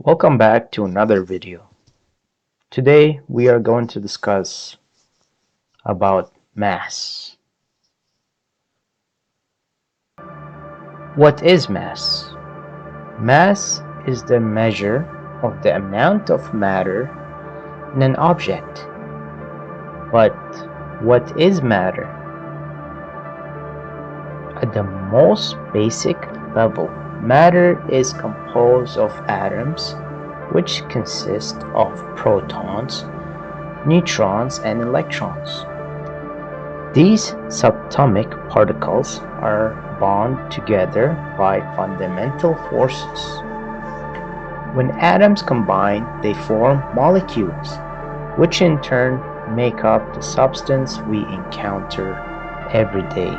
Welcome back to another video. Today we are going to discuss about mass. What is mass? Mass is the measure of the amount of matter in an object. But what is matter? At the most basic level, matter is composed of atoms, which consist of protons, neutrons, and electrons. These subatomic particles are bound together by fundamental forces. When atoms combine, they form molecules, which in turn make up the substance we encounter every day.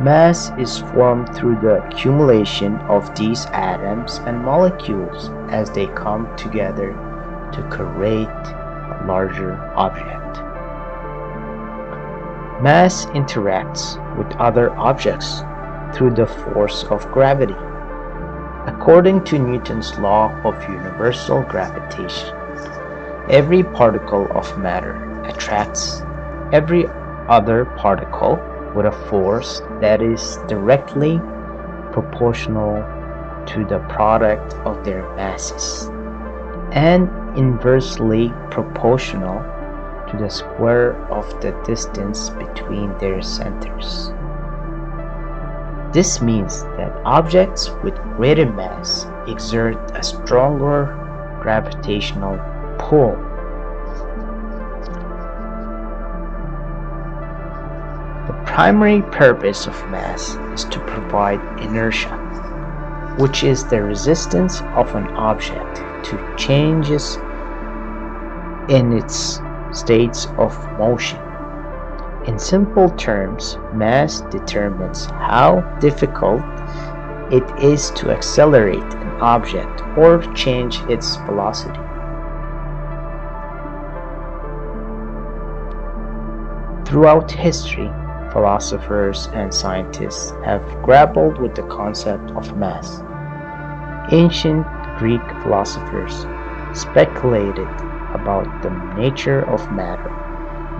Mass is formed through the accumulation of these atoms and molecules as they come together to create a larger object. Mass interacts with other objects through the force of gravity. According to Newton's law of universal gravitation, every particle of matter attracts every other particle with a force that is directly proportional to the product of their masses and inversely proportional to the square of the distance between their centers. This means that objects with greater mass exert a stronger gravitational pull. The primary purpose of mass is to provide inertia, which is the resistance of an object to changes in its states of motion. In simple terms, mass determines how difficult it is to accelerate an object or change its velocity. Throughout history, philosophers and scientists have grappled with the concept of mass. Ancient Greek philosophers speculated about the nature of matter,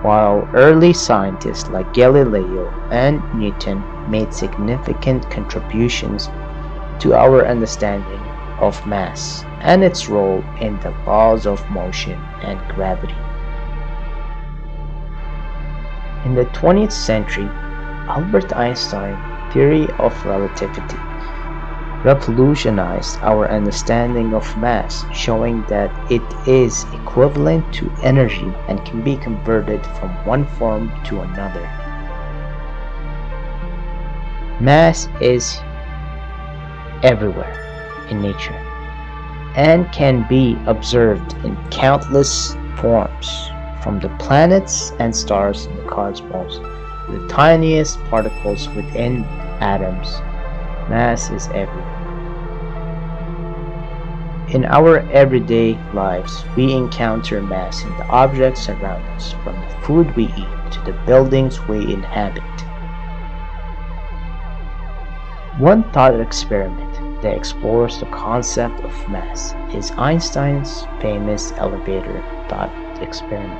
while early scientists like Galileo and Newton made significant contributions to our understanding of mass and its role in the laws of motion and gravity. In the 20th century, Albert Einstein's theory of relativity revolutionized our understanding of mass, showing that it is equivalent to energy and can be converted from one form to another. Mass is everywhere in nature and can be observed in countless forms, from the planets and stars in the cosmos to the tiniest particles within atoms. Mass is everywhere. In our everyday lives, we encounter mass in the objects around us, from the food we eat to the buildings we inhabit. One thought experiment that explores the concept of mass is Einstein's famous elevator thought experiment.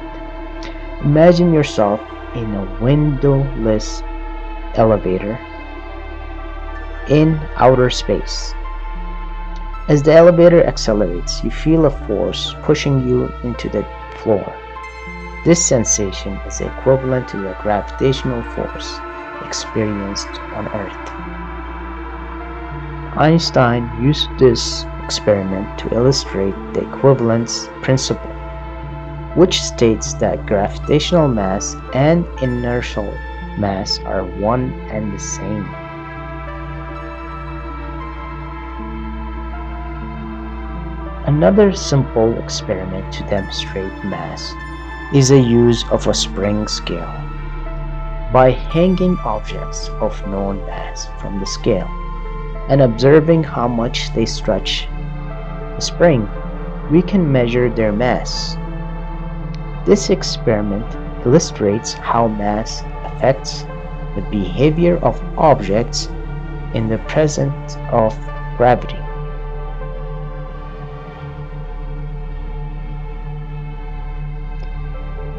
Imagine yourself in a windowless elevator in outer space. As the elevator accelerates, you feel a force pushing you into the floor. This sensation is equivalent to the gravitational force experienced on Earth. Einstein used this experiment to illustrate the equivalence principle, which states that gravitational mass and inertial mass are one and the same. Another simple experiment to demonstrate mass is the use of a spring scale. By hanging objects of known mass from the scale and observing how much they stretch the spring, we can measure their mass. This experiment illustrates how mass affects the behavior of objects in the presence of gravity.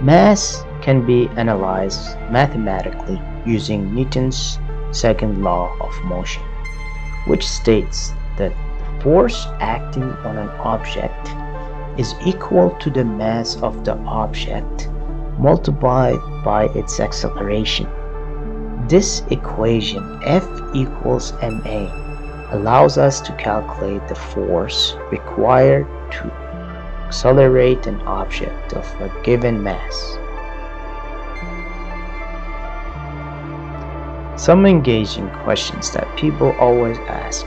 Mass can be analyzed mathematically using Newton's second law of motion, which states that the force acting on an object is equal to the mass of the object multiplied by its acceleration. This equation, F equals ma, allows us to calculate the force required to accelerate an object of a given mass. Some engaging questions that people always ask: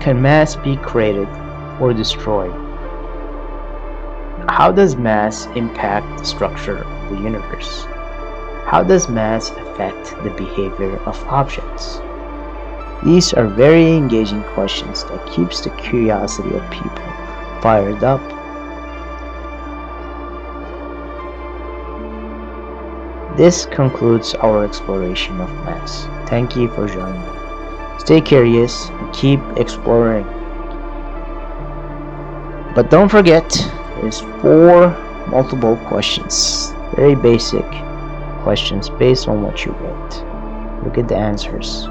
can mass be created or destroyed? How does mass impact the structure of the universe? How does mass affect the behavior of objects? These are very engaging questions that keeps the curiosity of people fired up. This concludes our exploration of mass. Thank you for joining me. Stay curious and keep exploring. But don't forget, there's 4 multiple questions. Very basic questions based on what you wrote. Look at the answers.